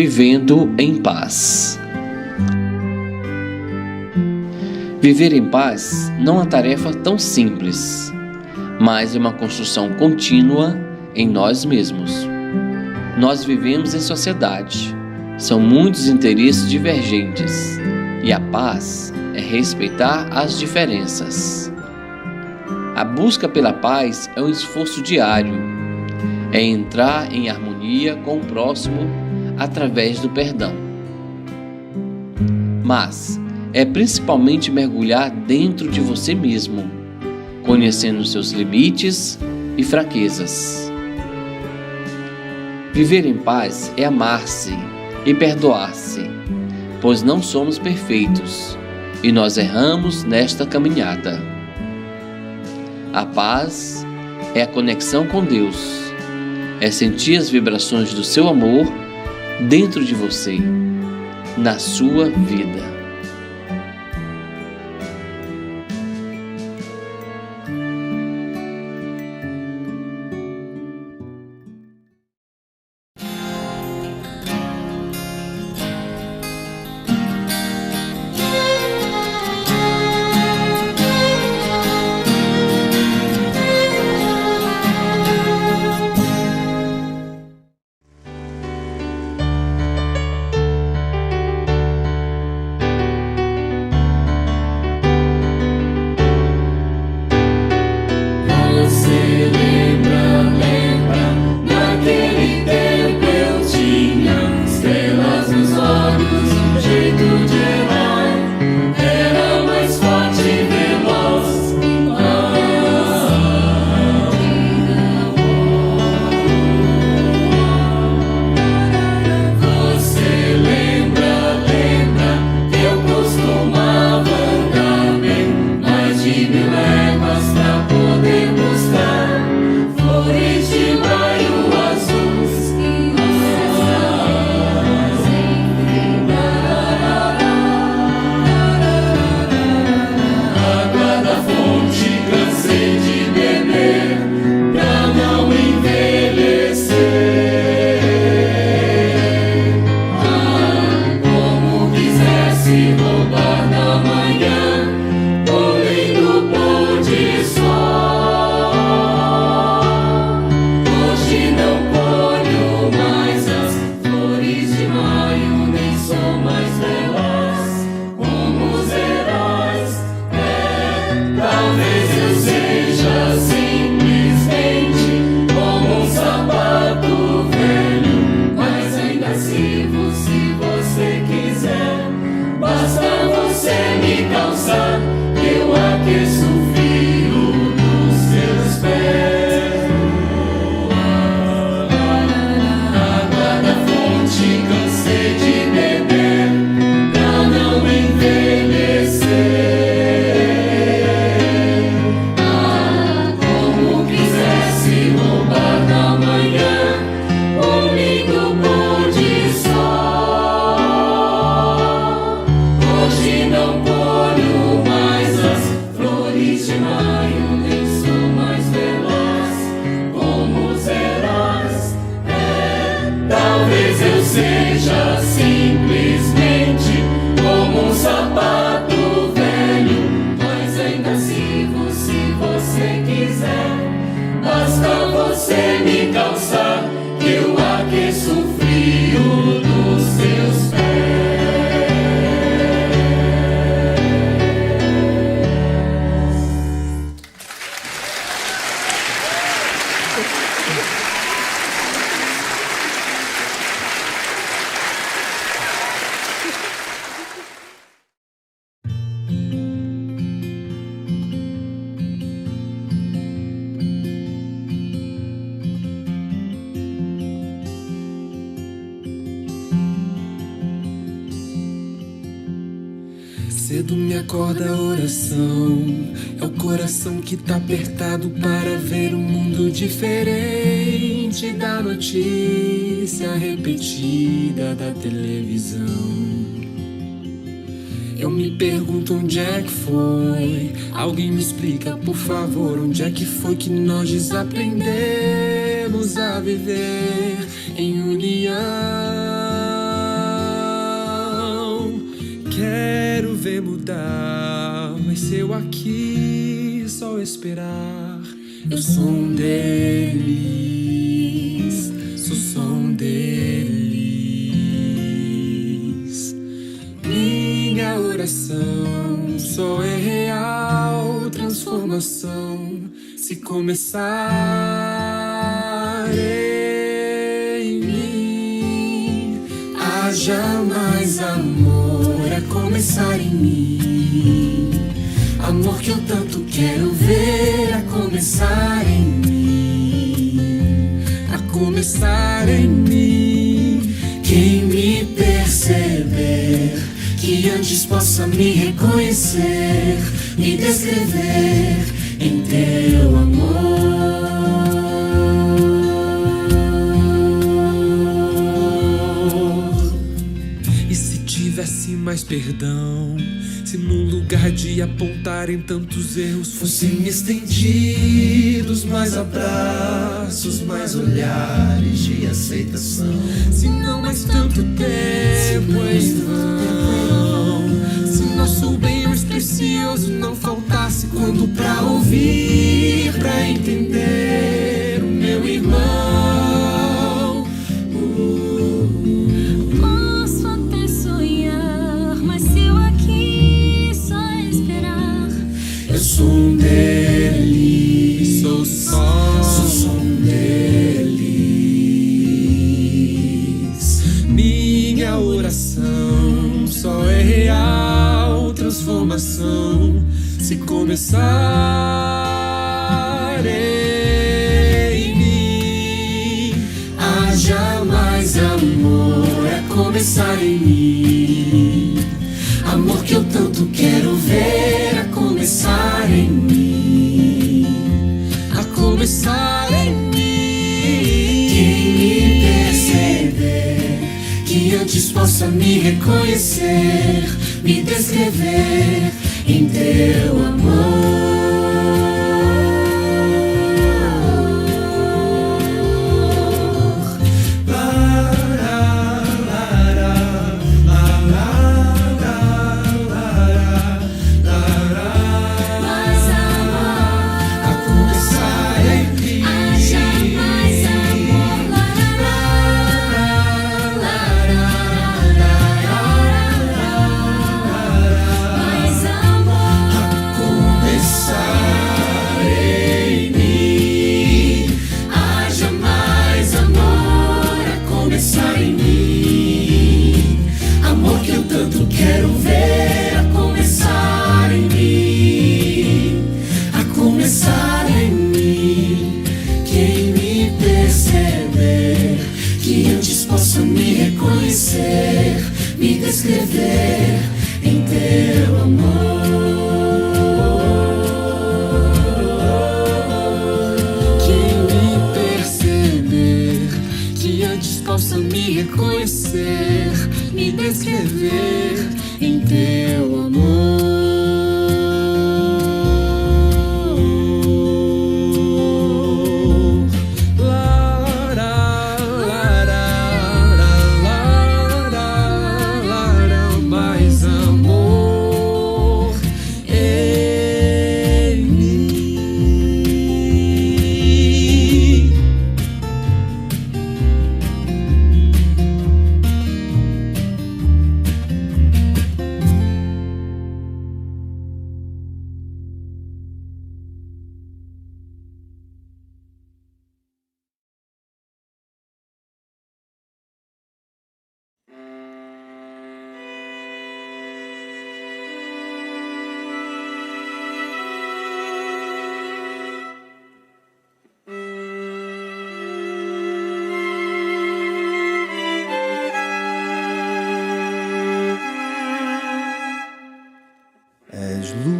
Vivendo em paz. Viver em paz não é uma tarefa tão simples, mas é uma construção contínua em nós mesmos. Nós vivemos em sociedade, são muitos interesses divergentes, e a paz é respeitar as diferenças. A busca pela paz é um esforço diário, é entrar em harmonia com o próximo através do perdão. Mas é principalmente mergulhar dentro de você mesmo, conhecendo seus limites e fraquezas. Viver em paz é amar-se e perdoar-se, pois não somos perfeitos e nós erramos nesta caminhada. A paz é a conexão com Deus, é sentir as vibrações do seu amor dentro de você, na sua vida. Cedo me acorda a oração, é o coração que tá apertado para ver um mundo diferente da notícia repetida da televisão. Eu me pergunto onde é que foi, alguém me explica por favor, onde é que foi que nós desaprendemos a viver em união. poder mudar, mas se eu aqui só esperar, eu sou um deles, sou um deles. Minha oração só é real transformação se começar em mim. Haja mais amor a começar em mim, amor que eu tanto quero ver a começar em mim, a começar em mim. Quem me perceber, que antes possa me reconhecer, me descrever em teu amor. E se tivesse mais perdão, se num lugar de apontarem tantos erros fossem estendidos mais abraços, mais olhares de aceitação, se não mais tanto tempo em vão, se nosso bem mais precioso não faltasse quando pra ouvir, pra entender o meu irmão. Posso até sonhar, mas se eu aqui só esperar, Eu sou um deles, sou um deles. Minha oração só é real transformação se começar em mim. Haja mais amor a começar em mim, amor que eu tanto quero ver a começar em mim, a começar em mim. Quem me perceber, que antes possa me reconhecer, me descrever em teu amor. mais amor, A começar em mim. haja mais amor, mais amor, Começar em mim. Haja mais amor a começar em mim, amor que eu tanto quero ver a começar em mim, a começar em mim. Quem me perceber, que antes possa me reconhecer, me descrever em teu amor. Quem me perceber, que antes possa me reconhecer, me descrever em teu amor. Mais amor em mim. És luz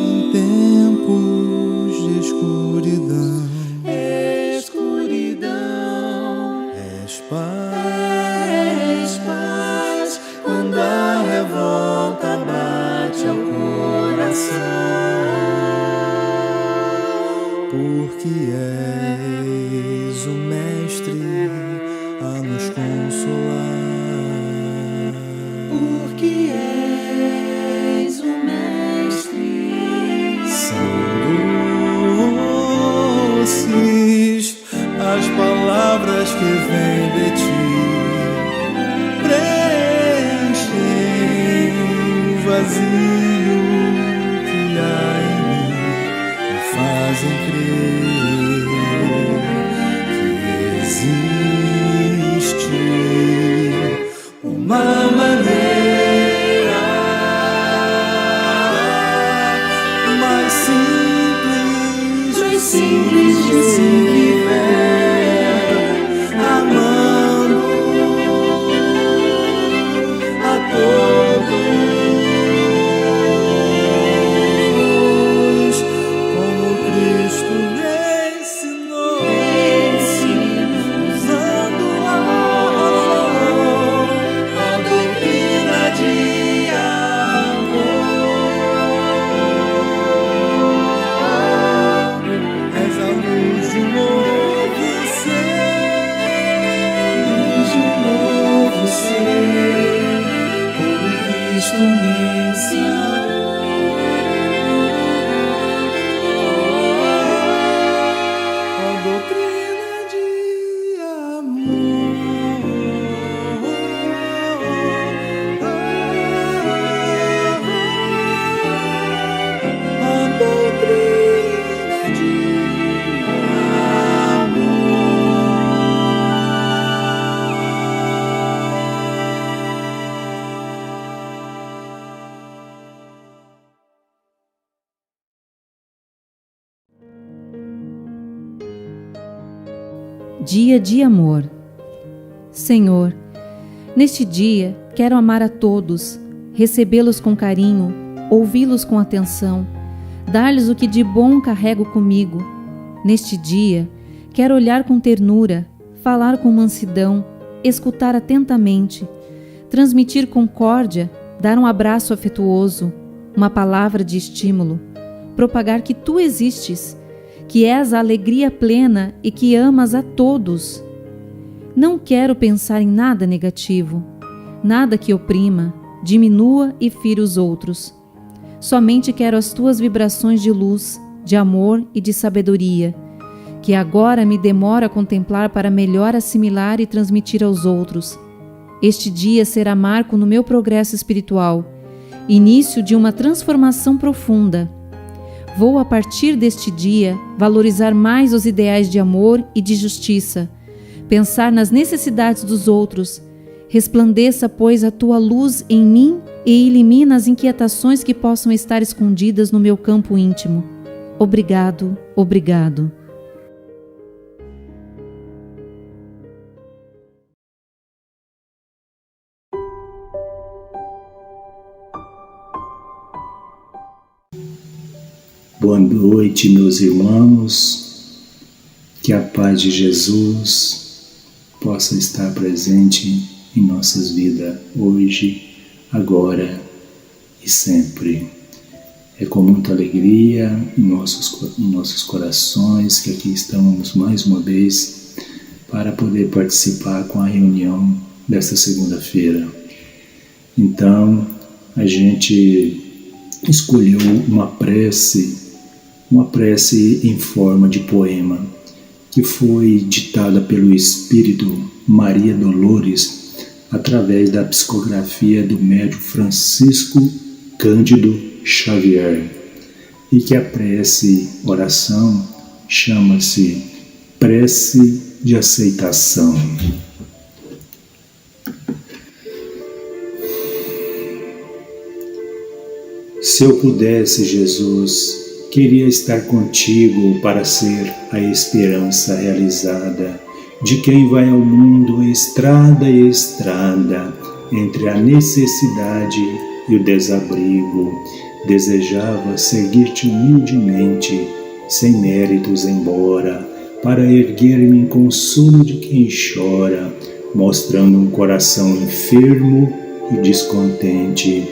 em tempos de escuridão. Escuridão, És paz quando a revolta bate ao coração. Porque és o mestre a nos consolar. Porque és o Mestre. São doces as palavras que vêm de ti, preenchem o vazio que há em mim e fazem crer que existe uma maneira mais simples de se viver, amando a todos, como Cristo me ensinou, usando a doutrina de amor. És a luz de um novo ser, como Cristo me ensinou. A doutrina de amor. A doutrina de Dia de amor. Senhor, neste dia quero amar a todos, recebê-los com carinho, ouvi-los com atenção, dar-lhes o que de bom carrego comigo. Neste dia quero olhar com ternura, falar com mansidão, escutar atentamente, transmitir concórdia, dar um abraço afetuoso, uma palavra de estímulo, propagar que tu existes, que és a alegria plena e que amas a todos. Não quero pensar em nada negativo, nada que oprima, diminua e fira os outros. Somente quero as tuas vibrações de luz, de amor e de sabedoria, que agora me demoro a contemplar para melhor assimilar e transmitir aos outros. Este dia será marco no meu progresso espiritual, início de uma transformação profunda. Vou, a partir deste dia, valorizar mais os ideais de amor e de justiça, pensar nas necessidades dos outros. Resplandeça, pois, a tua luz em mim e elimina as inquietações que possam estar escondidas no meu campo íntimo. Obrigado, obrigado. Boa noite, meus irmãos, que a paz de Jesus possa estar presente em nossas vidas hoje, agora e sempre. É com muita alegria em nossos corações que aqui estamos mais uma vez para poder participar com a reunião desta segunda-feira. Então, a gente escolheu uma prece em forma de poema, que foi ditada pelo Espírito Maria Dolores através da psicografia do médium Francisco Cândido Xavier, e que a oração chama-se Prece de Aceitação. Se eu pudesse, Jesus, queria estar contigo para ser a esperança realizada de quem vai ao mundo estrada e estrada, entre a necessidade e o desabrigo. Desejava seguir-te humildemente, sem méritos embora, para erguer-me em consolo de quem chora, mostrando um coração enfermo e descontente.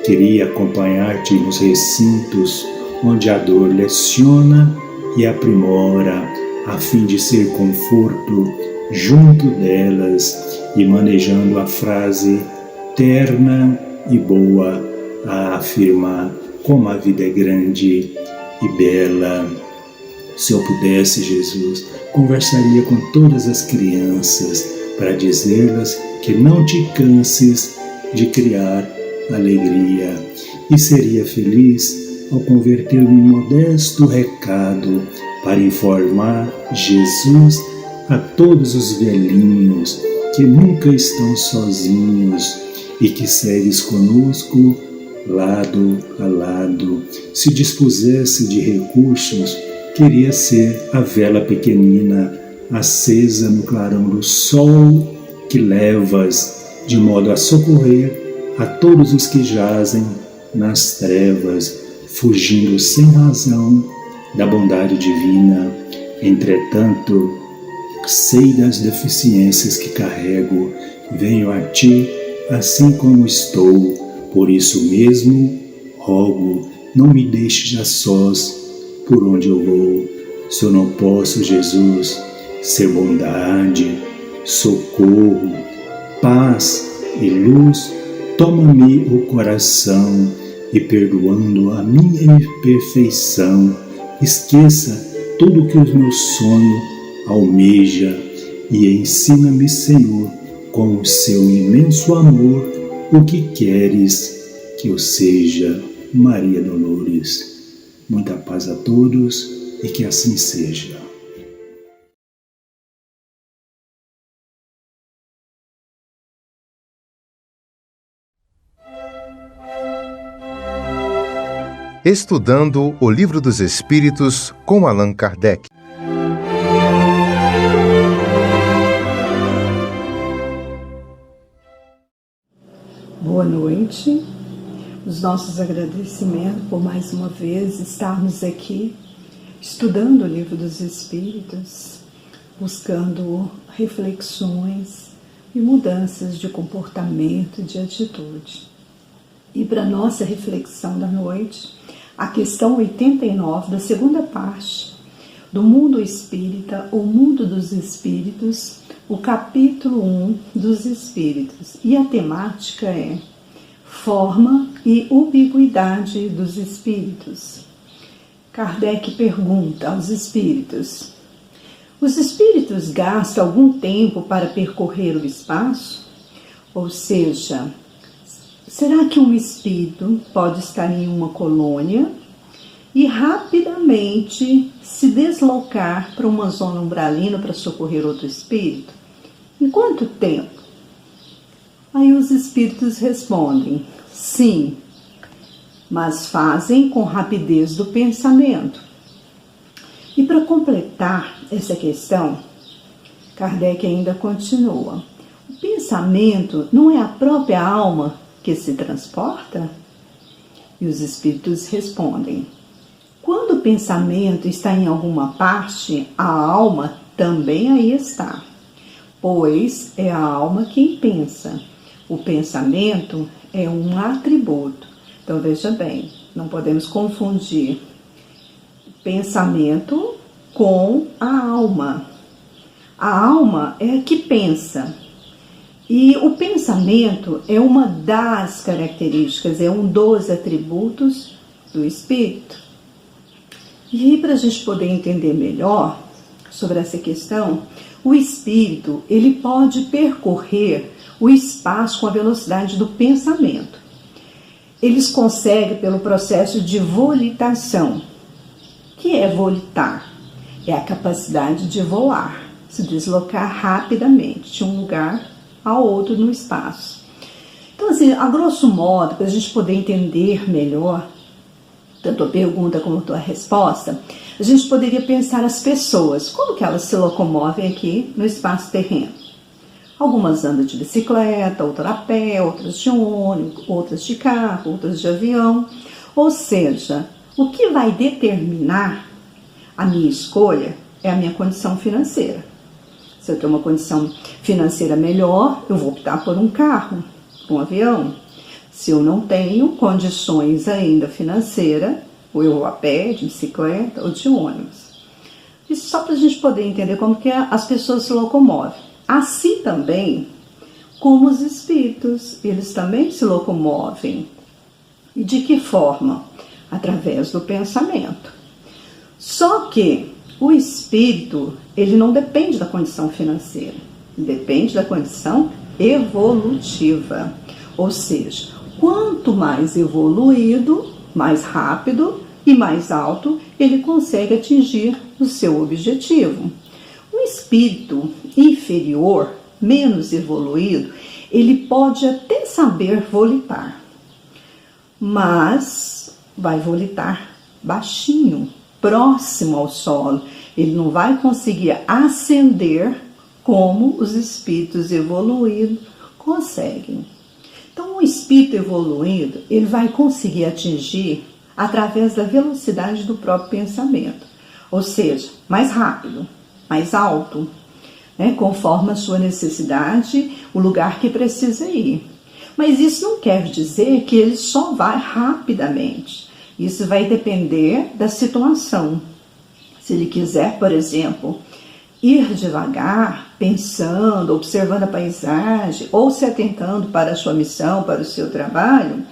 Queria acompanhar-te nos recintos onde a dor leciona e aprimora, a fim de ser conforto junto delas e manejando a frase terna e boa a afirmar como a vida é grande e bela. Se eu pudesse, Jesus, conversaria com todas as crianças para dizer-las que não te canses de criar alegria, e seria feliz ao converter um modesto recado para informar Jesus a todos os velhinhos que nunca estão sozinhos e que segues conosco lado a lado. Se dispusesse de recursos, queria ser a vela pequenina acesa no clarão do sol que levas, de modo a socorrer a todos os que jazem nas trevas, fugindo sem razão da bondade divina. Entretanto, sei das deficiências que carrego, venho a ti assim como estou, por isso mesmo rogo, não me deixes a sós por onde eu vou. Se eu não posso, Jesus, ser bondade, socorro, paz e luz, toma-me o coração e, perdoando a minha imperfeição, esqueça tudo que o meu sonho almeja e ensina-me, Senhor, com o seu imenso amor, o que queres que eu seja. Maria Dolores. Muita paz a todos e que assim seja. Estudando o Livro dos Espíritos com Allan Kardec. Boa noite. Os nossos agradecimentos por mais uma vez estarmos aqui estudando o Livro dos Espíritos, buscando reflexões e mudanças de comportamento e de atitude. E para nossa reflexão da noite, a questão 89 da segunda parte do Mundo Espírita, o Mundo dos Espíritos, o capítulo 1 dos Espíritos. E a temática é forma e ubiquidade dos Espíritos. Kardec pergunta aos Espíritos: os Espíritos gastam algum tempo para percorrer o espaço? Ou seja, será que um espírito pode estar em uma colônia e rapidamente se deslocar para uma zona umbralina para socorrer outro espírito? Em quanto tempo? Aí os espíritos respondem: sim, mas fazem com rapidez do pensamento. E para completar essa questão, Kardec ainda continua: o pensamento não é a própria alma que se transporta? E os espíritos respondem: quando o pensamento está em alguma parte, a alma também aí está, pois é a alma quem pensa. O pensamento é um atributo. Então veja bem, não podemos confundir pensamento com a alma. A alma é a que pensa. E o pensamento é uma das características, é um dos atributos do espírito. E para a gente poder entender melhor sobre essa questão, o espírito ele pode percorrer o espaço com a velocidade do pensamento. Eles conseguem pelo processo de volitação. O que é volitar? É a capacidade de voar, se deslocar rapidamente de um lugar a outro no espaço. Então, assim, a grosso modo, para a gente poder entender melhor tanto a pergunta como a resposta, a gente poderia pensar as pessoas, como que elas se locomovem aqui no espaço terreno. Algumas andam de bicicleta, outras a pé, outras de ônibus, outras de carro, outras de avião. Ou seja, o que vai determinar a minha escolha é a minha condição financeira. Se eu tenho uma condição financeira melhor, eu vou optar por um carro, um avião. Se eu não tenho condições ainda financeiras, ou eu vou a pé, de bicicleta ou de ônibus. Isso só para a gente poder entender como que as pessoas se locomovem. Assim também como os espíritos, eles também se locomovem. E de que forma? Através do pensamento. Só que o espírito, ele não depende da condição financeira, depende da condição evolutiva. Ou seja, quanto mais evoluído, mais rápido e mais alto, ele consegue atingir o seu objetivo. O espírito inferior, menos evoluído, ele pode até saber volitar, mas vai volitar baixinho, próximo ao solo. Ele não vai conseguir ascender como os espíritos evoluídos conseguem. Então, o espírito evoluído, ele vai conseguir atingir através da velocidade do próprio pensamento, ou seja, mais rápido, mais alto, conforme a sua necessidade, o lugar que precisa ir. Mas isso não quer dizer que ele só vai rapidamente. Isso vai depender da situação. Se ele quiser, por exemplo, ir devagar, pensando, observando a paisagem, ou se atentando para a sua missão, para o seu trabalho,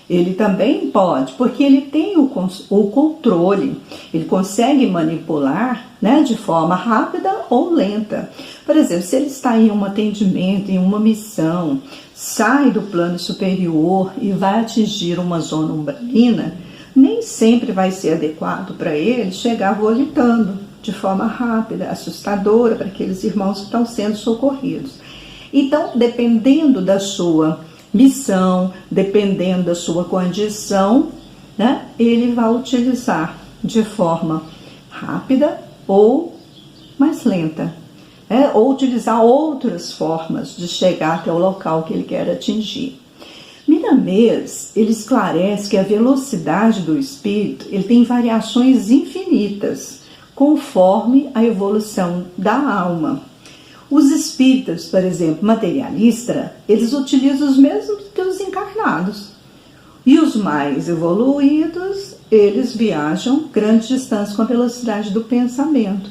ele também pode, porque ele tem o controle, ele consegue manipular, de forma rápida ou lenta. Por exemplo, se ele está em um atendimento, em uma missão, sai do plano superior e vai atingir uma zona umbralina, nem sempre vai ser adequado para ele chegar volitando de forma rápida, assustadora para aqueles irmãos que estão sendo socorridos. Então, dependendo da sua missão, dependendo da sua condição, ele vai utilizar de forma rápida ou mais lenta, ou utilizar outras formas de chegar até o local que ele quer atingir. Miramês, ele esclarece que a velocidade do espírito ele tem variações infinitas, conforme a evolução da alma. Os espíritas, por exemplo, materialistas, eles utilizam os mesmos que os encarnados. E os mais evoluídos, eles viajam grandes distâncias com a velocidade do pensamento.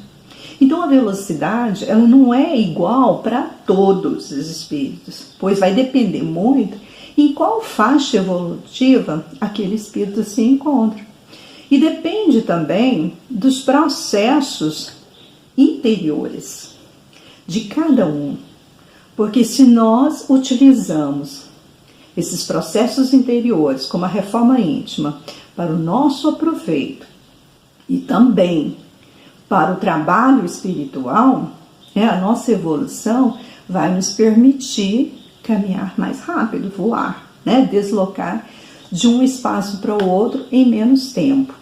Então a velocidade, ela não é igual para todos os espíritos, pois vai depender muito em qual faixa evolutiva aquele espírito se encontra. E depende também dos processos interiores de cada um, porque se nós utilizamos esses processos interiores como a reforma íntima para o nosso aproveito e também para o trabalho espiritual, a nossa evolução vai nos permitir caminhar mais rápido, voar, deslocar de um espaço para o outro em menos tempo.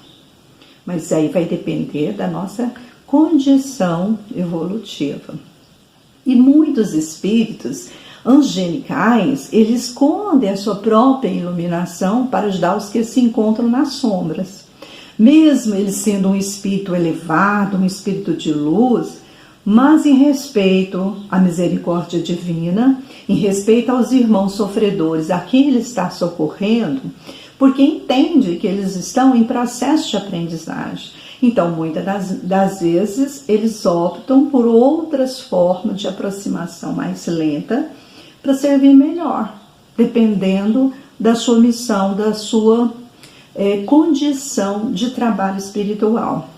Mas aí vai depender da nossa condição evolutiva. E muitos espíritos angelicais, eles escondem a sua própria iluminação para ajudar os que se encontram nas sombras. Mesmo ele sendo um espírito elevado, um espírito de luz, mas em respeito à misericórdia divina, em respeito aos irmãos sofredores a quem ele está socorrendo, porque entende que eles estão em processo de aprendizagem. Então, muitas das vezes, eles optam por outras formas de aproximação mais lenta para servir melhor, dependendo da sua missão, da sua condição de trabalho espiritual.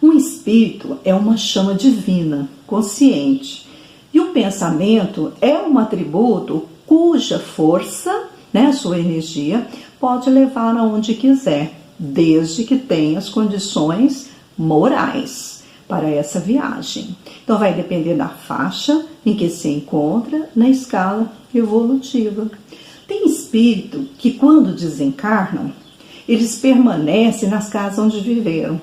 Um espírito é uma chama divina, consciente, e o pensamento é um atributo cuja força, sua energia, pode levar aonde quiser, desde que tenha as condições morais para essa viagem. Então vai depender da faixa em que se encontra na escala evolutiva. Tem espírito que quando desencarnam, eles permanecem nas casas onde viveram.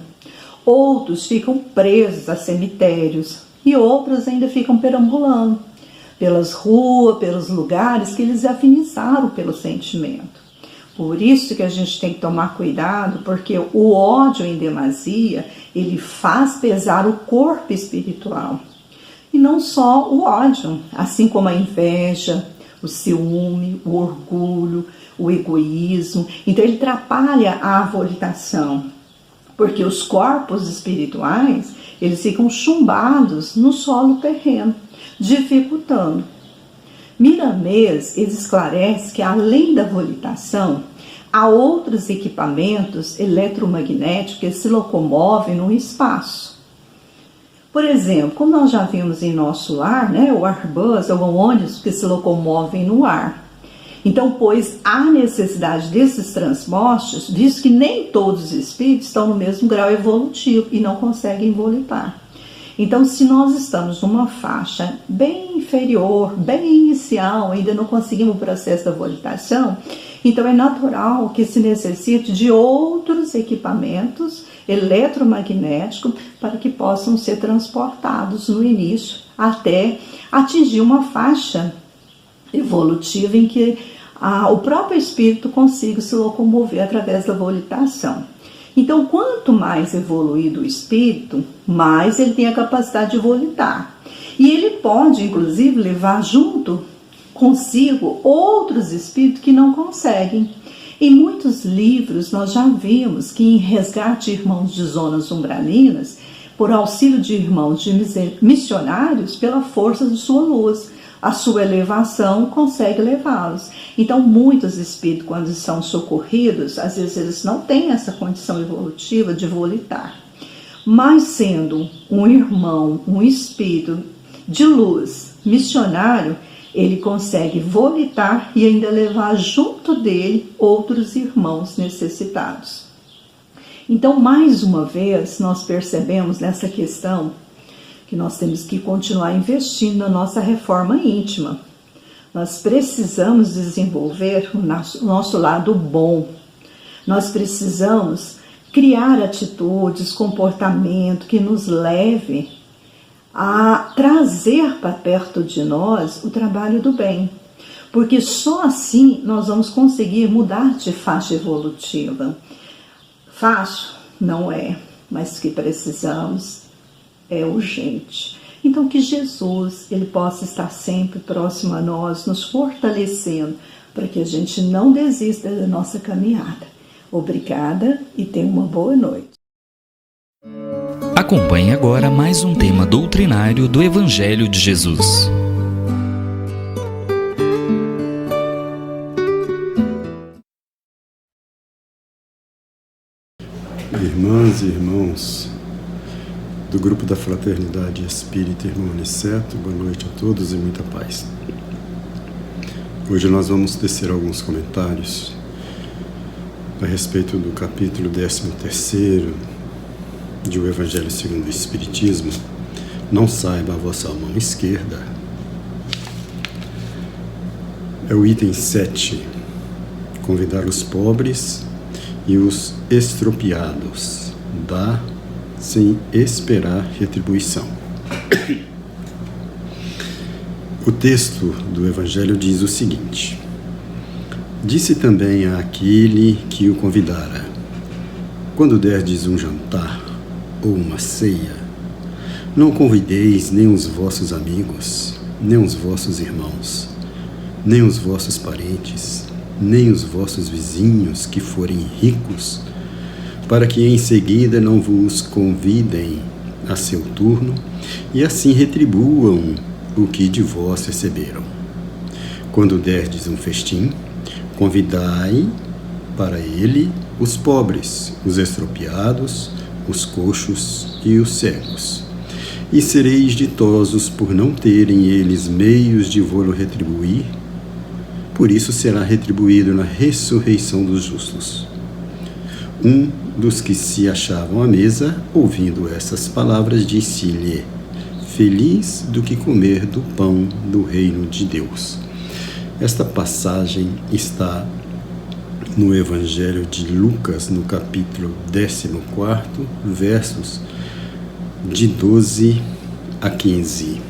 Outros ficam presos a cemitérios e outros ainda ficam perambulando pelas ruas, pelos lugares que eles afinizaram pelo sentimento. Por isso que a gente tem que tomar cuidado, porque o ódio em demasia, ele faz pesar o corpo espiritual. E não só o ódio, assim como a inveja, o ciúme, o orgulho, o egoísmo. Então ele atrapalha a volitação, porque os corpos espirituais, Eles ficam chumbados no solo terreno, dificultando. Miramês, ele esclarece que além da volitação, há outros equipamentos eletromagnéticos que se locomovem no espaço. Por exemplo, como nós já vimos em nosso lar, o Airbus é um ônibus que se locomovem no ar. Então, pois há necessidade desses transportes, visto que nem todos os espíritos estão no mesmo grau evolutivo e não conseguem volitar. Então, se nós estamos numa faixa bem inferior, bem inicial, ainda não conseguimos o processo da volitação, então é natural que se necessite de outros equipamentos eletromagnéticos para que possam ser transportados no início até atingir uma faixa evolutiva em que o próprio espírito consiga se locomover através da volitação. Então, quanto mais evoluído o espírito, mais ele tem a capacidade de volitar. E ele pode, inclusive, levar junto consigo outros espíritos que não conseguem. Em muitos livros, nós já vimos que em resgate de irmãos de zonas umbralinas, por auxílio de irmãos de missionários, pela força de sua luz, a sua elevação consegue levá-los. Então, muitos espíritos, quando são socorridos, às vezes eles não têm essa condição evolutiva de volitar. Mas sendo um irmão, um espírito de luz, missionário, ele consegue volitar e ainda levar junto dele outros irmãos necessitados. Então, mais uma vez, nós percebemos nessa questão que nós temos que continuar investindo na nossa reforma íntima. Nós precisamos desenvolver o nosso lado bom. Nós precisamos criar atitudes, comportamento que nos leve a trazer para perto de nós o trabalho do bem. Porque só assim nós vamos conseguir mudar de faixa evolutiva. Fácil? Não é, mas que precisamos. É urgente. Então que Jesus ele possa estar sempre próximo a nós, nos fortalecendo, para que a gente não desista da nossa caminhada. Obrigada e tenha uma boa noite. Acompanhe agora mais um tema doutrinário do Evangelho de Jesus. Irmãs e irmãos do grupo da Fraternidade Espírita Irmão Aniceto, boa noite a todos e muita paz. Hoje nós vamos tecer alguns comentários a respeito do capítulo 13º de O Evangelho segundo o Espiritismo. Não saiba a vossa mão esquerda. É o item 7. Convidar os pobres e os estropiados. Dá sem esperar retribuição. O texto do Evangelho diz o seguinte: disse também àquele que o convidara: quando derdes um jantar ou uma ceia, não convideis nem os vossos amigos, nem os vossos irmãos, nem os vossos parentes, nem os vossos vizinhos que forem ricos, para que em seguida não vos convidem a seu turno e assim retribuam o que de vós receberam. Quando derdes um festim, convidai para ele os pobres, os estropiados, os coxos e os cegos. E sereis ditosos por não terem eles meios de vô-lo retribuir, por isso será retribuído na ressurreição dos justos. Um dos que se achavam à mesa, ouvindo essas palavras, disse-lhe: feliz do que comer do pão do reino de Deus. Esta passagem está no Evangelho de Lucas, no capítulo 14, versos de 12 a 15.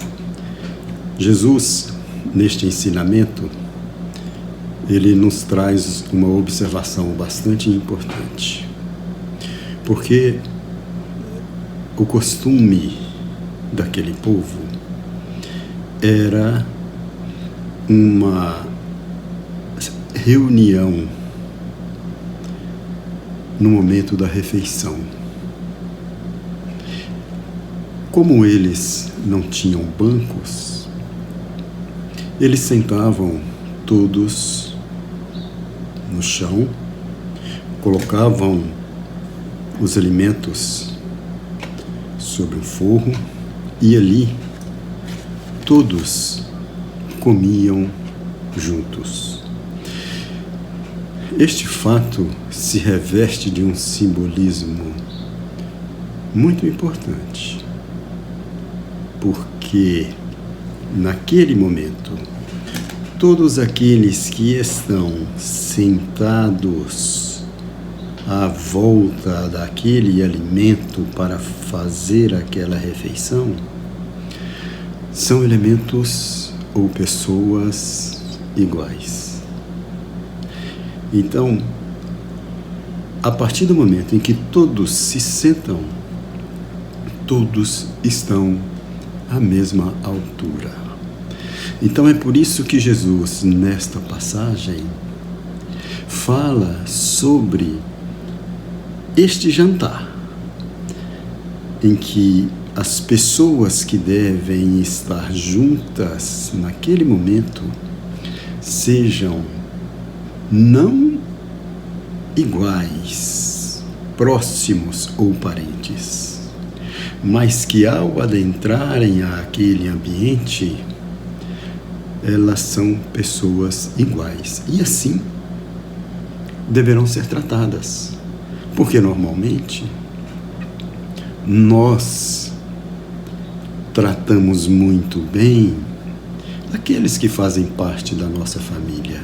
Jesus, neste ensinamento, ele nos traz uma observação bastante importante. Porque o costume daquele povo era uma reunião no momento da refeição. como eles não tinham bancos, eles sentavam todos no chão, colocavam os alimentos sobre o forro e ali todos comiam juntos. Este fato se reveste de um simbolismo muito importante, porque naquele momento todos aqueles que estão sentados à volta daquele alimento para fazer aquela refeição são elementos ou pessoas iguais. Então, a partir do momento em que todos se sentam, todos estão à mesma altura. Então é por isso que Jesus, nesta passagem, fala sobre este jantar, em que as pessoas que devem estar juntas naquele momento sejam não iguais, próximos ou parentes, mas que ao adentrarem àquele ambiente, elas são pessoas iguais e assim deverão ser tratadas, porque normalmente nós tratamos muito bem aqueles que fazem parte da nossa família,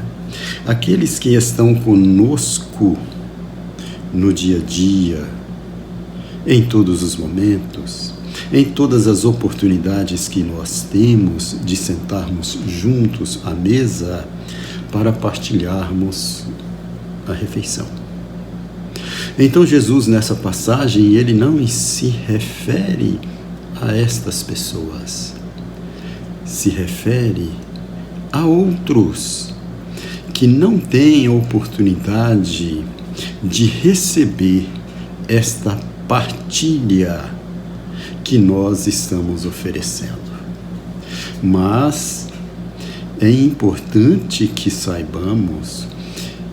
aqueles que estão conosco no dia a dia, em todos os momentos, em todas as oportunidades que nós temos de sentarmos juntos à mesa para partilharmos a refeição. Então Jesus, nessa passagem, ele não se refere a estas pessoas, se refere a outros que não têm oportunidade de receber esta partilha que nós estamos oferecendo. Mas é importante que saibamos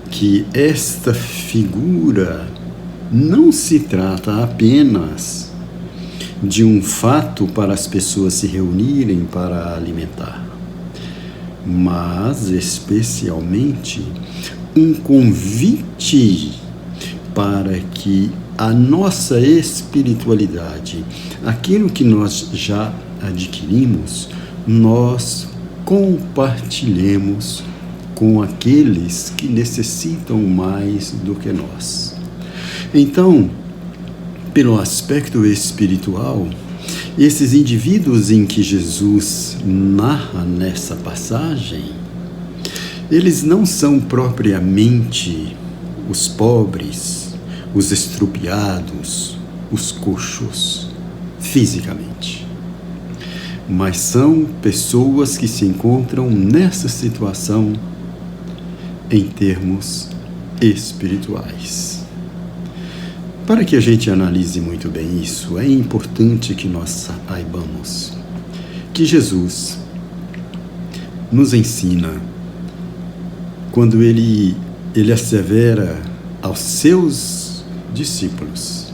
que esta figura não se trata apenas de um fato para as pessoas se reunirem para alimentar, mas especialmente um convite para que a nossa espiritualidade, aquilo que nós já adquirimos, nós compartilhemos com aqueles que necessitam mais do que nós. Então, pelo aspecto espiritual, esses indivíduos em que Jesus narra nessa passagem, eles não são propriamente os pobres, os estrupiados, os coxos, fisicamente. Mas são pessoas que se encontram nessa situação em termos espirituais. Para que a gente analise muito bem isso, é importante que nós saibamos que Jesus nos ensina, quando ele assevera aos seus discípulos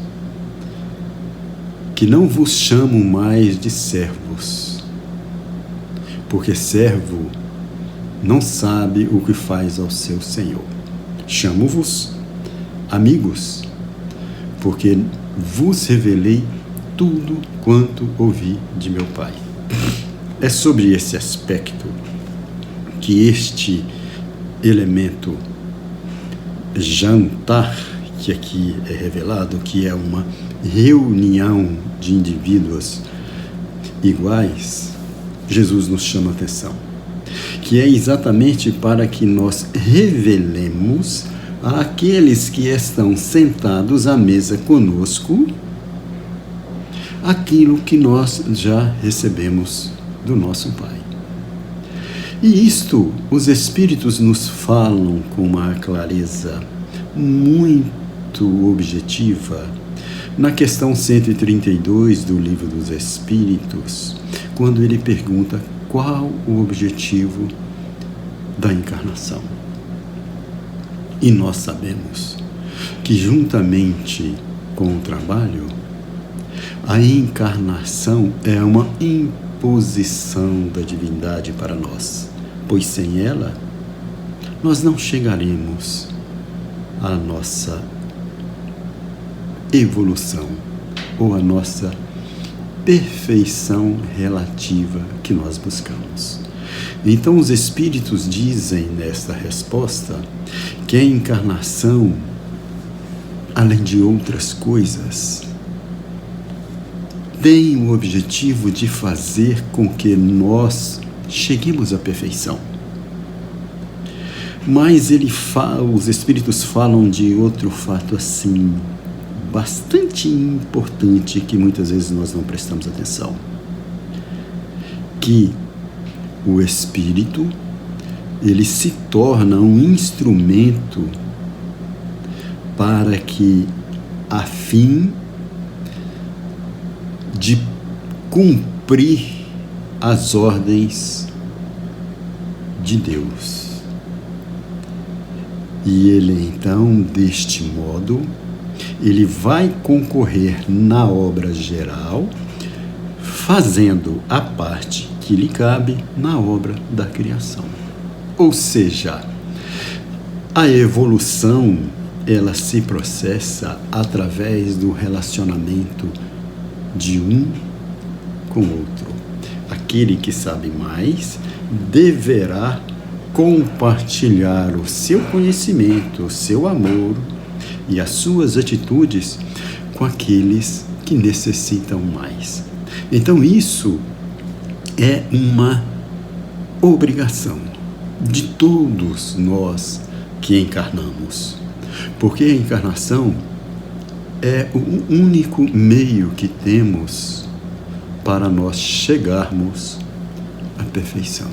que não vos chamo mais de servos, porque servo não sabe o que faz ao seu Senhor. Chamo-vos amigos, porque vos revelei tudo quanto ouvi de meu Pai. É sobre esse aspecto que este elemento jantar, que aqui é revelado, que é uma reunião de indivíduos iguais, Jesus nos chama a atenção, que é exatamente para que nós revelemos àqueles que estão sentados à mesa conosco aquilo que nós já recebemos do nosso Pai. E isto, os Espíritos nos falam com uma clareza muito objetiva, na questão 132 do Livro dos Espíritos, quando ele pergunta qual o objetivo da encarnação. E nós sabemos que, juntamente com o trabalho, a encarnação é uma imposição da divindade para nós, pois sem ela nós não chegaremos à nossa evolução ou à nossa perfeição relativa que nós buscamos. Então os Espíritos dizem nesta resposta que a encarnação, além de outras coisas, tem o objetivo de fazer com que nós cheguemos à perfeição. Mas os Espíritos falam de outro fato assim, bastante importante, que muitas vezes nós não prestamos atenção. Que o Espírito, ele se torna um instrumento para que, a fim de cumprir as ordens de Deus. E ele, então, deste modo, ele vai concorrer na obra geral, fazendo a parte que lhe cabe na obra da criação. Ou seja, a evolução, ela se processa através do relacionamento de um com o outro. Aquele que sabe mais deverá compartilhar o seu conhecimento, o seu amor e as suas atitudes com aqueles que necessitam mais. Então isso é uma obrigação de todos nós que encarnamos, porque a encarnação é o único meio que temos para nós chegarmos à perfeição.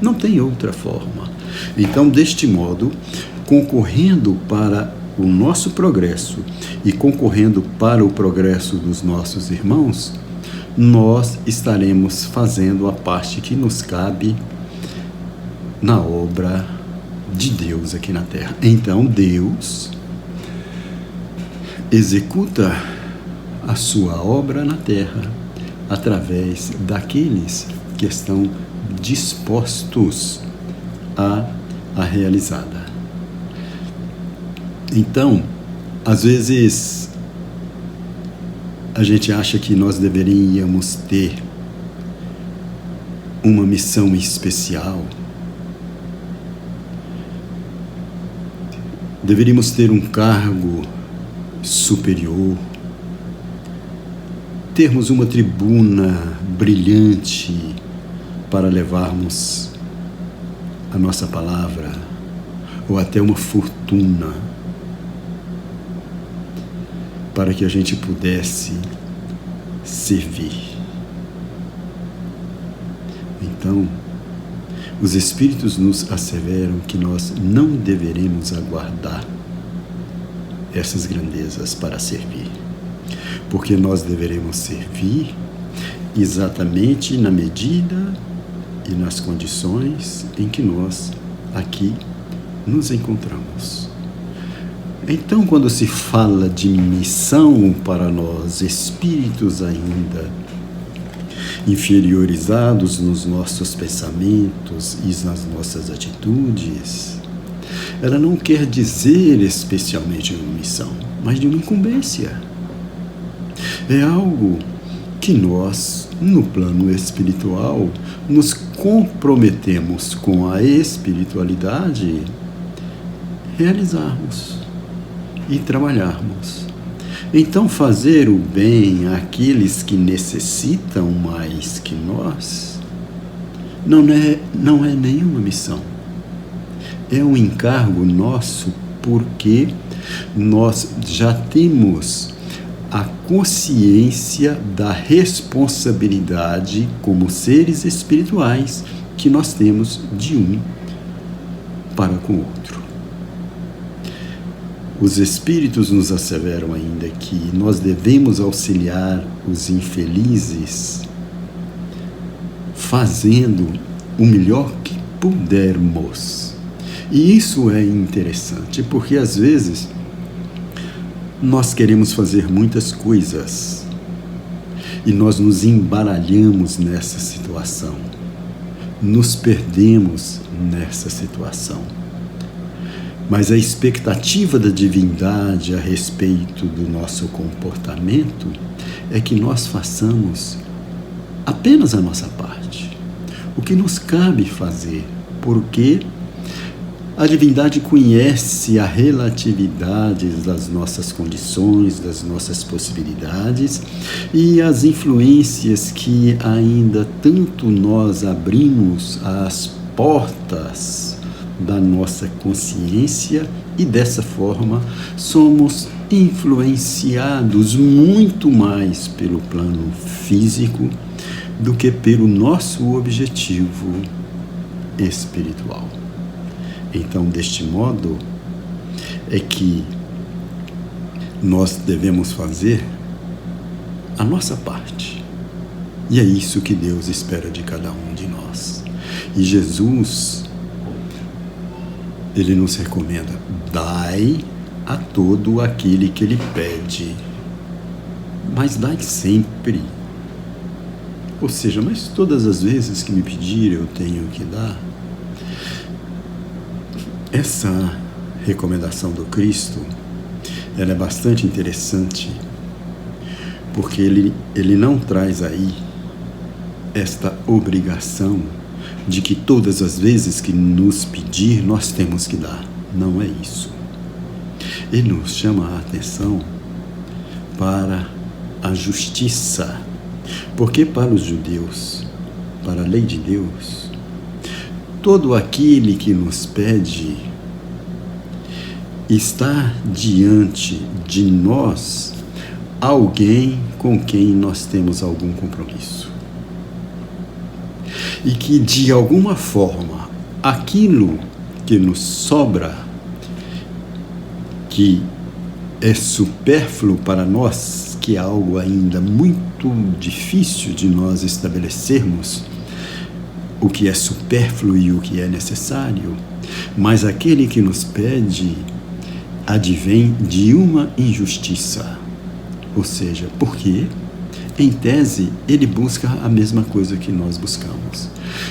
Não tem outra forma. Então, deste modo, concorrendo para o nosso progresso e concorrendo para o progresso dos nossos irmãos, nós estaremos fazendo a parte que nos cabe na obra de Deus aqui na Terra. Então, Deus executa a sua obra na Terra através daqueles que estão dispostos a realizada. Então, às vezes, a gente acha que nós deveríamos ter uma missão especial, deveríamos ter um cargo superior, termos uma tribuna brilhante para levarmos a nossa palavra, ou até uma fortuna, para que a gente pudesse servir. Então, os Espíritos nos asseveram que nós não deveremos aguardar essas grandezas para servir, porque nós deveremos servir exatamente na medida e nas condições em que nós aqui nos encontramos. Então, quando se fala de missão para nós, espíritos ainda inferiorizados nos nossos pensamentos e nas nossas atitudes, ela não quer dizer especialmente uma missão, mas de uma incumbência. É algo que nós, no plano espiritual, nos comprometemos com a espiritualidade, realizarmos e trabalharmos. Então, fazer o bem àqueles que necessitam mais que nós não é nenhuma missão. É um encargo nosso, porque nós já temos a consciência da responsabilidade como seres espirituais que nós temos de um para com o outro. Os Espíritos nos asseveram ainda que nós devemos auxiliar os infelizes fazendo o melhor que pudermos. E isso é interessante, porque às vezes nós queremos fazer muitas coisas e nós nos embaralhamos nessa situação, nos perdemos nessa situação. Mas a expectativa da divindade a respeito do nosso comportamento é que nós façamos apenas a nossa parte, o que nos cabe fazer, porque a divindade conhece a relatividade das nossas condições, das nossas possibilidades e as influências que ainda tanto nós abrimos as portas da nossa consciência e dessa forma somos influenciados muito mais pelo plano físico do que pelo nosso objetivo espiritual. Então, deste modo, é que nós devemos fazer a nossa parte. E é isso que Deus espera de cada um de nós. E Jesus, Ele nos recomenda: dai a todo aquele que Ele pede, mas dai sempre. Ou seja, mas todas as vezes que me pedir eu tenho que dar. Essa recomendação do Cristo, ela é bastante interessante, porque ele não traz aí esta obrigação de que todas as vezes que nos pedir, nós temos que dar. Não é isso. Ele nos chama a atenção para a justiça, porque para os judeus, para a lei de Deus, todo aquele que nos pede está diante de nós alguém com quem nós temos algum compromisso. E que, de alguma forma, aquilo que nos sobra, que é supérfluo para nós, que é algo ainda muito difícil de nós estabelecermos, o que é supérfluo e o que é necessário, mas aquele que nos pede advém de uma injustiça. Ou seja, porque, em tese, ele busca a mesma coisa que nós buscamos.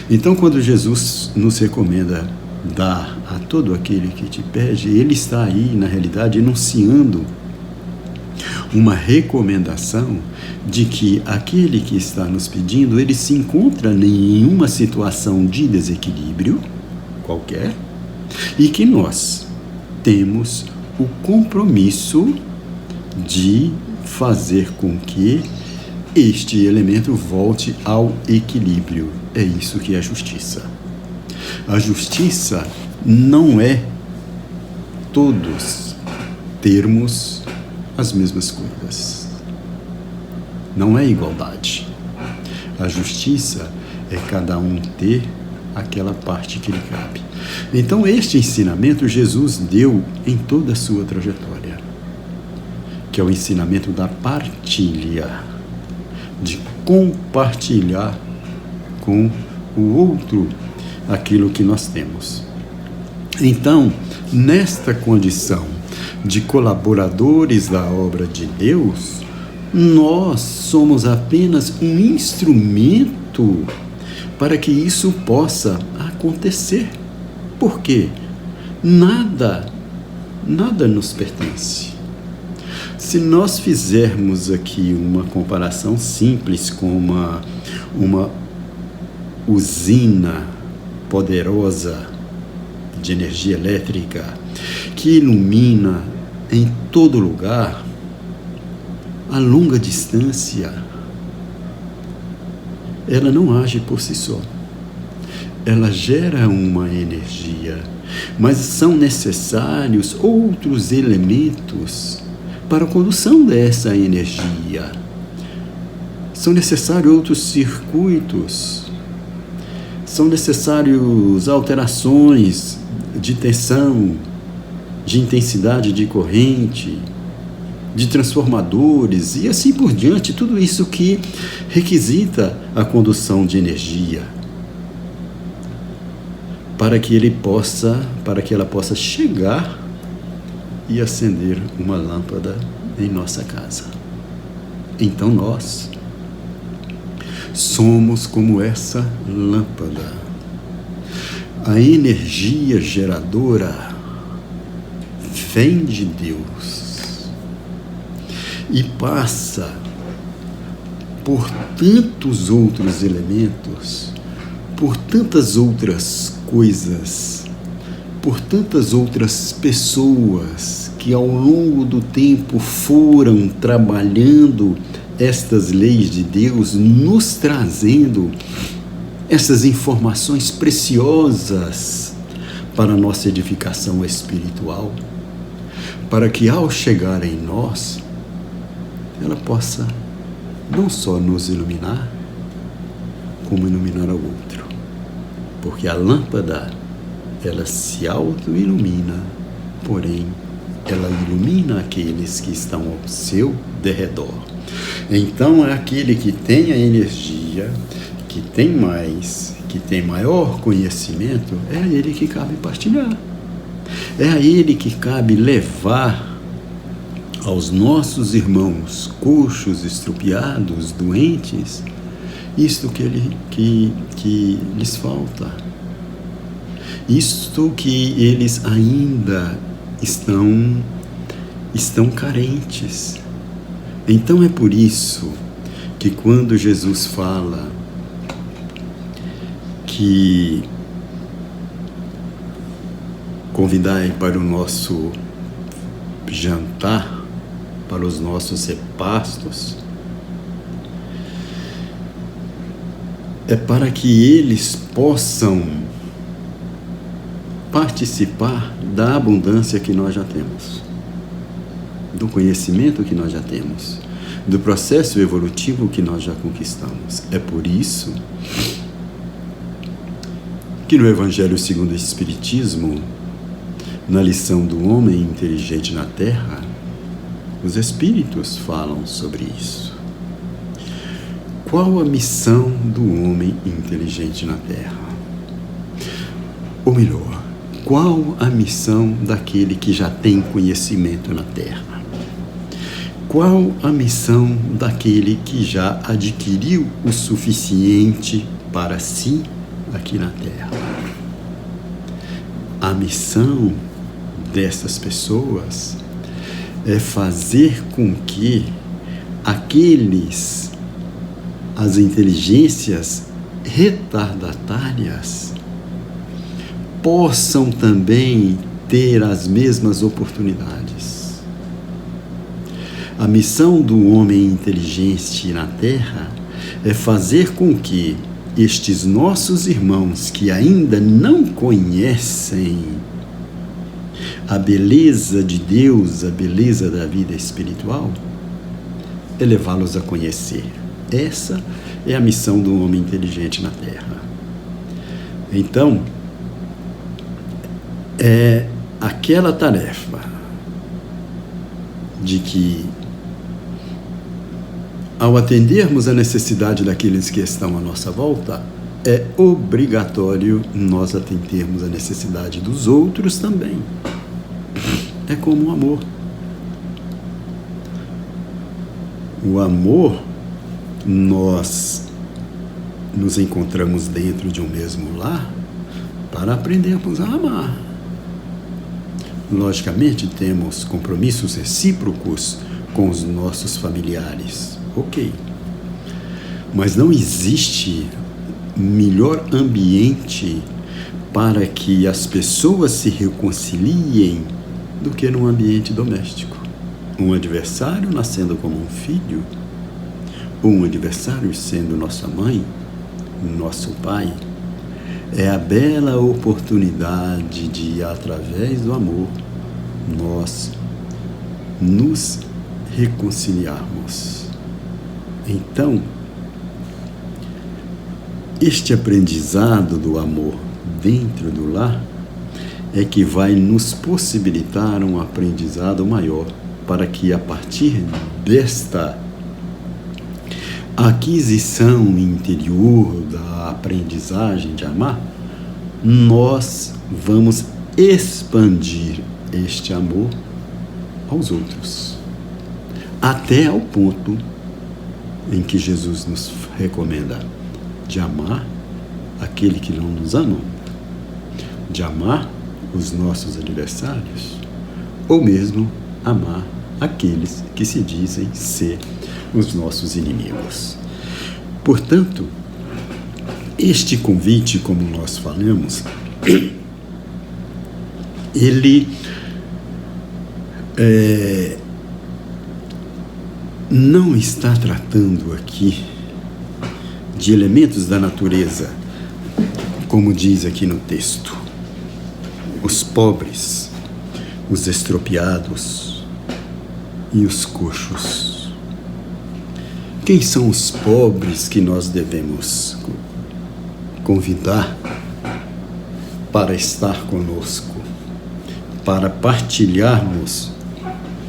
Então, quando Jesus nos recomenda dar a todo aquele que te pede, ele está aí, na realidade, enunciando uma recomendação de que aquele que está nos pedindo, ele se encontra em uma situação de desequilíbrio qualquer e que nós temos o compromisso de fazer com que este elemento volte ao equilíbrio. É isso que é a justiça. A justiça não é todos termos as mesmas coisas. Não é igualdade. A justiça é cada um ter aquela parte que lhe cabe. Então, este ensinamento Jesus deu em toda a sua trajetória, que é o ensinamento da partilha, de compartilhar com o outro aquilo que nós temos. Então, nesta condição de colaboradores da obra de Deus, nós somos apenas um instrumento para que isso possa acontecer. Por quê? Nada nos pertence. Se nós fizermos aqui uma comparação simples com uma usina poderosa de energia elétrica que ilumina em todo lugar, a longa distância, ela não age por si só. Ela gera uma energia, mas são necessários outros elementos para a condução dessa energia. São necessários outros circuitos, são necessários alterações de tensão, de intensidade de corrente, de transformadores e assim por diante, tudo isso que requisita a condução de energia para que ela possa chegar e acender uma lâmpada em nossa casa. Então nós somos como essa lâmpada. A energia geradora vem de Deus e passa por tantos outros elementos, por tantas outras coisas, por tantas outras pessoas que ao longo do tempo foram trabalhando estas leis de Deus, nos trazendo essas informações preciosas para a nossa edificação espiritual, para que ao chegar em nós, ela possa não só nos iluminar, como iluminar ao outro. Porque a lâmpada, ela se auto-ilumina, porém, ela ilumina aqueles que estão ao seu derredor. Então, é aquele que tem a energia, que tem mais, que tem maior conhecimento, é a ele que cabe partilhar. É a ele que cabe levar aos nossos irmãos coxos, estrupiados, doentes, isto que lhes falta. Isto que eles ainda estão carentes. Então é por isso que quando Jesus fala que convidai para o nosso jantar, para os nossos repastos, é para que eles possam participar da abundância que nós já temos, do conhecimento que nós já temos, do processo evolutivo que nós já conquistamos. É por isso que no Evangelho segundo o Espiritismo, na lição do homem inteligente na Terra, os Espíritos falam sobre isso. Qual a missão do homem inteligente na Terra? Ou melhor, qual a missão daquele que já tem conhecimento na Terra? Qual a missão daquele que já adquiriu o suficiente para si aqui na Terra? A missão dessas pessoas é fazer com que as inteligências retardatárias possam também ter as mesmas oportunidades. A missão do homem inteligente na Terra é fazer com que estes nossos irmãos que ainda não conhecem a beleza de Deus, a beleza da vida espiritual, é levá-los a conhecer. Essa é a missão do homem inteligente na Terra. Então, é aquela tarefa de que, ao atendermos a necessidade daqueles que estão à nossa volta, é obrigatório nós atendermos a necessidade dos outros também. É como o amor. O amor, nós nos encontramos dentro de um mesmo lar para aprendermos a amar. Logicamente, temos compromissos recíprocos com os nossos familiares. Ok. Mas não existe melhor ambiente para que as pessoas se reconciliem do que num ambiente doméstico. Um adversário nascendo como um filho, ou um adversário sendo nossa mãe, nosso pai, é a bela oportunidade de, através do amor, nós nos reconciliarmos. Então, este aprendizado do amor dentro do lar é que vai nos possibilitar um aprendizado maior, para que a partir desta aquisição interior da aprendizagem de amar, nós vamos expandir este amor aos outros, até ao ponto em que Jesus nos recomenda de amar aquele que não nos ama, de amar os nossos adversários, ou mesmo amar aqueles que se dizem ser os nossos inimigos. Portanto, este convite, como nós falamos, ele não está tratando aqui de elementos da natureza, como diz aqui no texto. Os pobres, os estropiados e os coxos. Quem são os pobres que nós devemos convidar para estar conosco, para partilharmos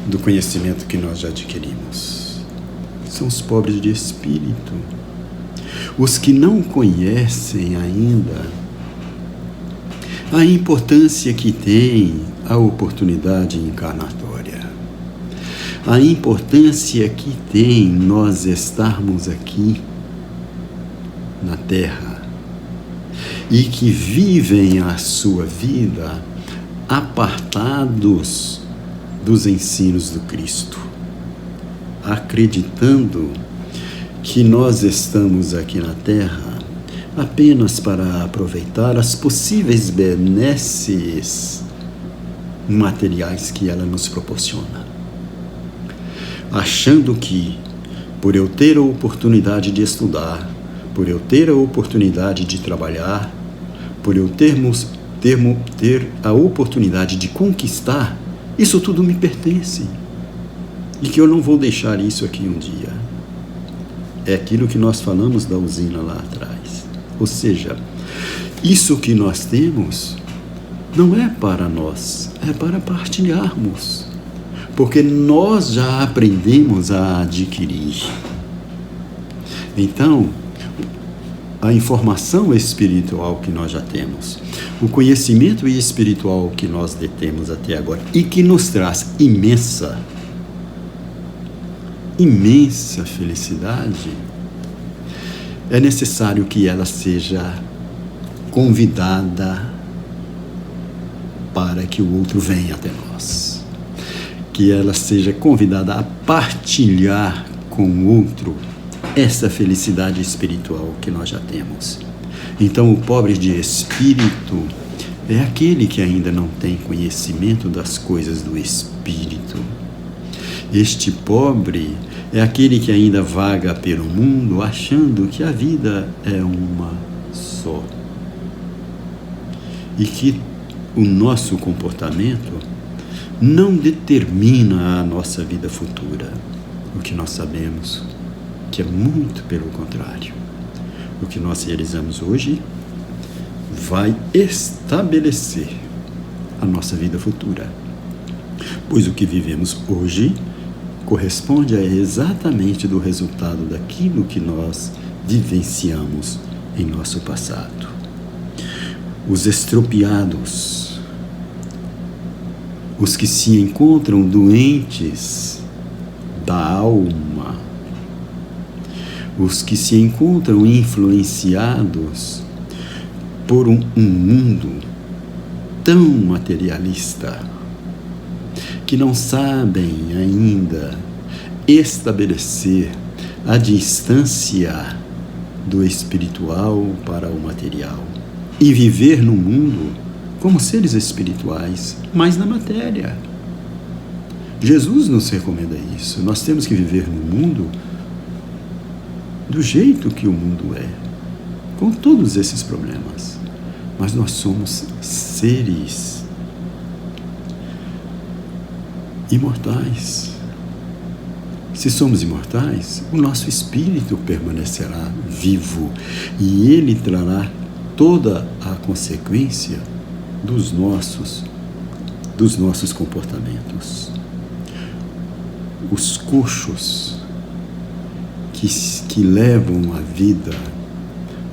do conhecimento que nós já adquirimos? São os pobres de espírito, os que não conhecem ainda a importância que tem a oportunidade encarnatória, a importância que tem nós estarmos aqui na Terra e que vivem a sua vida apartados dos ensinos do Cristo, acreditando que nós estamos aqui na Terra apenas para aproveitar as possíveis benesses materiais que ela nos proporciona, achando que, por eu ter a oportunidade de estudar, por eu ter a oportunidade de trabalhar, por eu ter a oportunidade de conquistar, isso tudo me pertence e que eu não vou deixar isso aqui um dia. É aquilo que nós falamos da usina lá atrás. Ou seja, isso que nós temos não é para nós, é para partilharmos, porque nós já aprendemos a adquirir. Então, a informação espiritual que nós já temos, o conhecimento espiritual que nós detemos até agora e que nos traz imensa felicidade, é necessário que ela seja convidada para que o outro venha até nós, que ela seja convidada a partilhar com o outro essa felicidade espiritual que nós já temos. Então, o pobre de espírito é aquele que ainda não tem conhecimento das coisas do espírito. Este pobre é aquele que ainda vaga pelo mundo achando que a vida é uma só e que o nosso comportamento não determina a nossa vida futura. O que nós sabemos que é muito pelo contrário. O que nós realizamos hoje vai estabelecer a nossa vida futura, pois o que vivemos hoje corresponde a exatamente do resultado daquilo que nós vivenciamos em nosso passado. Os estropiados, os que se encontram doentes da alma, os que se encontram influenciados por um mundo tão materialista, que não sabem ainda estabelecer a distância do espiritual para o material e viver no mundo como seres espirituais, mas na matéria. Jesus nos recomenda isso. Nós temos que viver no mundo do jeito que o mundo é, com todos esses problemas. Mas nós somos seres imortais. Se somos imortais, o nosso espírito permanecerá vivo e ele trará toda a consequência dos nossos comportamentos. Os coxos que levam a vida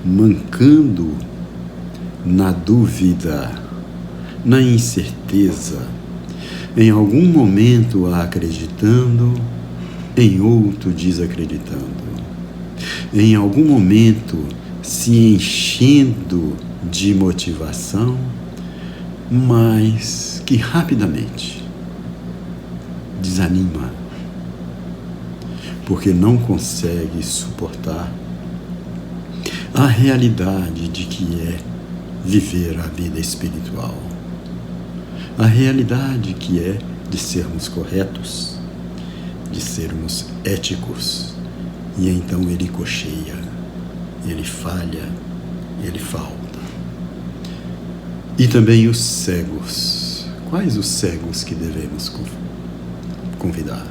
mancando na dúvida, na incerteza, em algum momento acreditando, em outro desacreditando, em algum momento se enchendo de motivação, mas que rapidamente desanima, porque não consegue suportar a realidade de que é viver a vida espiritual, a realidade que é de sermos corretos, de sermos éticos, e então ele cocheia, ele falha, ele falta. E também os cegos. Quais os cegos que devemos convidar?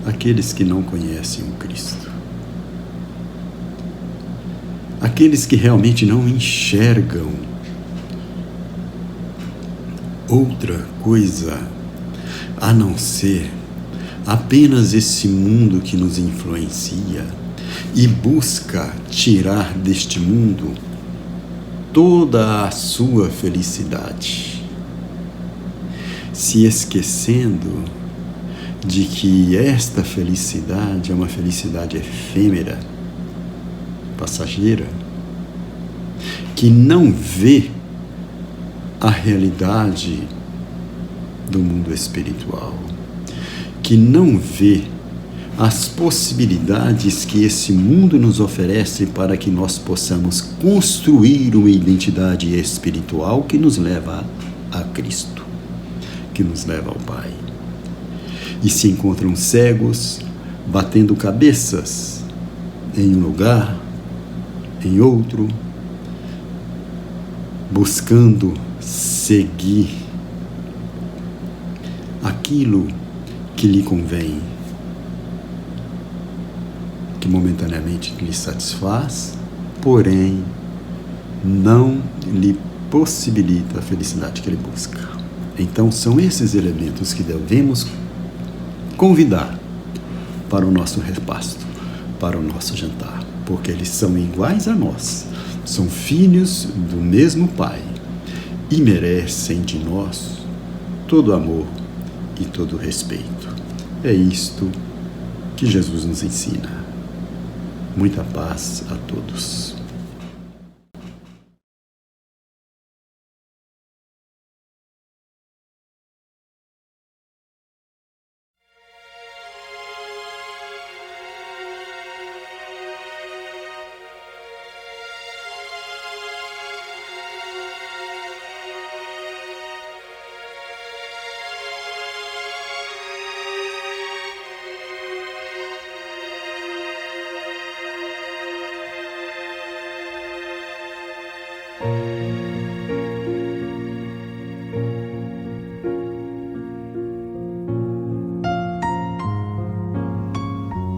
Aqueles que não conhecem o Cristo. Aqueles que realmente não enxergam outra coisa a não ser apenas esse mundo que nos influencia e busca tirar deste mundo toda a sua felicidade, se esquecendo de que esta felicidade é uma felicidade efêmera, passageira, que não vê a realidade do mundo espiritual, que não vê as possibilidades que esse mundo nos oferece para que nós possamos construir uma identidade espiritual que nos leva a Cristo, que nos leva ao Pai. E se encontram cegos, batendo cabeças em um lugar, em outro, buscando seguir aquilo que lhe convém, que momentaneamente lhe satisfaz, porém não lhe possibilita a felicidade que ele busca. Então são esses elementos que devemos convidar para o nosso repasto, para o nosso jantar, porque eles são iguais a nós, são filhos do mesmo Pai e merecem de nós todo amor e todo respeito. É isto que Jesus nos ensina. Muita paz a todos.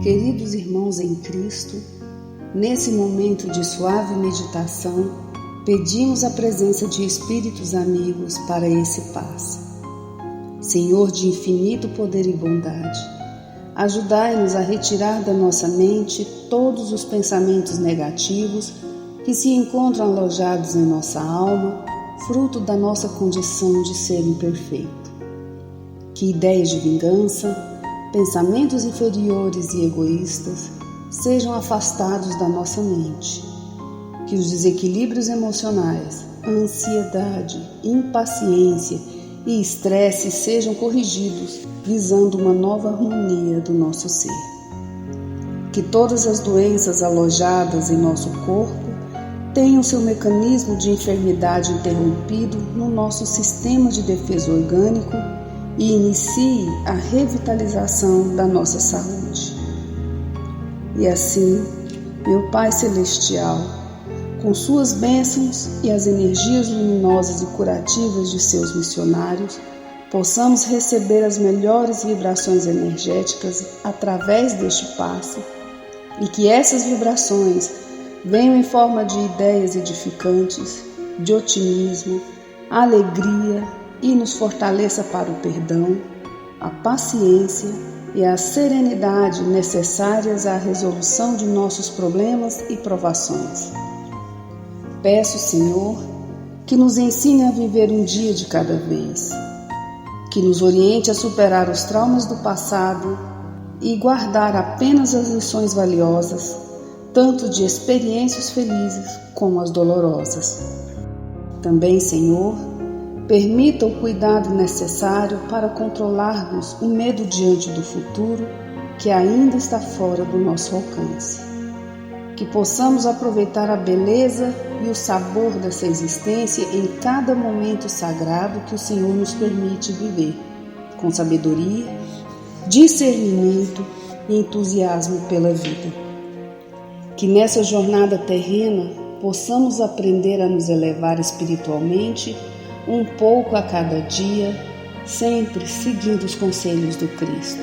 Queridos irmãos em Cristo, nesse momento de suave meditação, pedimos a presença de espíritos amigos para esse passe. Senhor de infinito poder e bondade, ajudai-nos a retirar da nossa mente todos os pensamentos negativos que se encontram alojados em nossa alma, fruto da nossa condição de ser imperfeito. Que ideias de vingança, pensamentos inferiores e egoístas sejam afastados da nossa mente. Que os desequilíbrios emocionais, a ansiedade, impaciência e estresse sejam corrigidos, visando uma nova harmonia do nosso ser. Que todas as doenças alojadas em nosso corpo tenham seu mecanismo de enfermidade interrompido no nosso sistema de defesa orgânico e inicie a revitalização da nossa saúde. E assim, meu Pai Celestial, com suas bênçãos e as energias luminosas e curativas de seus missionários, possamos receber as melhores vibrações energéticas através deste passe e que essas vibrações venham em forma de ideias edificantes, de otimismo, a alegria e nos fortaleça para o perdão, a paciência e a serenidade necessárias à resolução de nossos problemas e provações. Peço, Senhor, que nos ensine a viver um dia de cada vez, que nos oriente a superar os traumas do passado e guardar apenas as lições valiosas, tanto de experiências felizes como as dolorosas. Também, Senhor, permita o cuidado necessário para controlarmos o medo diante do futuro que ainda está fora do nosso alcance. Que possamos aproveitar a beleza e o sabor dessa existência em cada momento sagrado que o Senhor nos permite viver, com sabedoria, discernimento e entusiasmo pela vida. Que nessa jornada terrena possamos aprender a nos elevar espiritualmente um pouco a cada dia, sempre seguindo os conselhos do Cristo.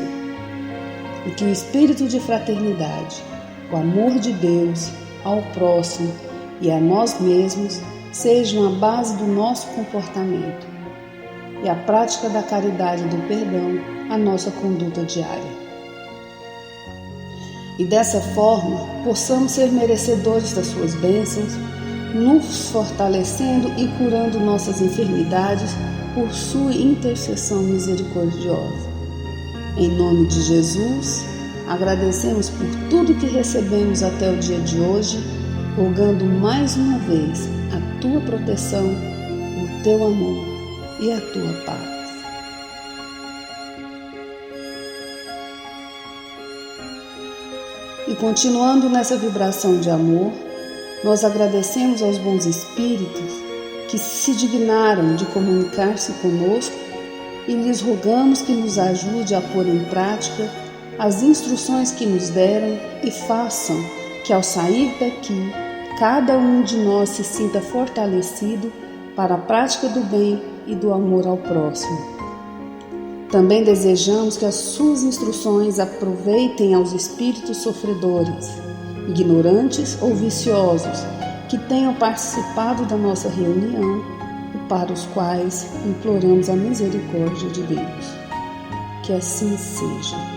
E que o espírito de fraternidade, o amor de Deus ao próximo e a nós mesmos sejam a base do nosso comportamento e a prática da caridade e do perdão a nossa conduta diária. E dessa forma possamos ser merecedores das suas bênçãos, nos fortalecendo e curando nossas enfermidades por sua intercessão misericordiosa. Em nome de Jesus, agradecemos por tudo que recebemos até o dia de hoje, rogando mais uma vez a tua proteção, o teu amor e a tua paz. E continuando nessa vibração de amor, nós agradecemos aos bons espíritos que se dignaram de comunicar-se conosco e lhes rogamos que nos ajude a pôr em prática as instruções que nos deram e façam que ao sair daqui, cada um de nós se sinta fortalecido para a prática do bem e do amor ao próximo. Também desejamos que as suas instruções aproveitem aos espíritos sofredores, ignorantes ou viciosos, que tenham participado da nossa reunião e para os quais imploramos a misericórdia de Deus. Que assim seja.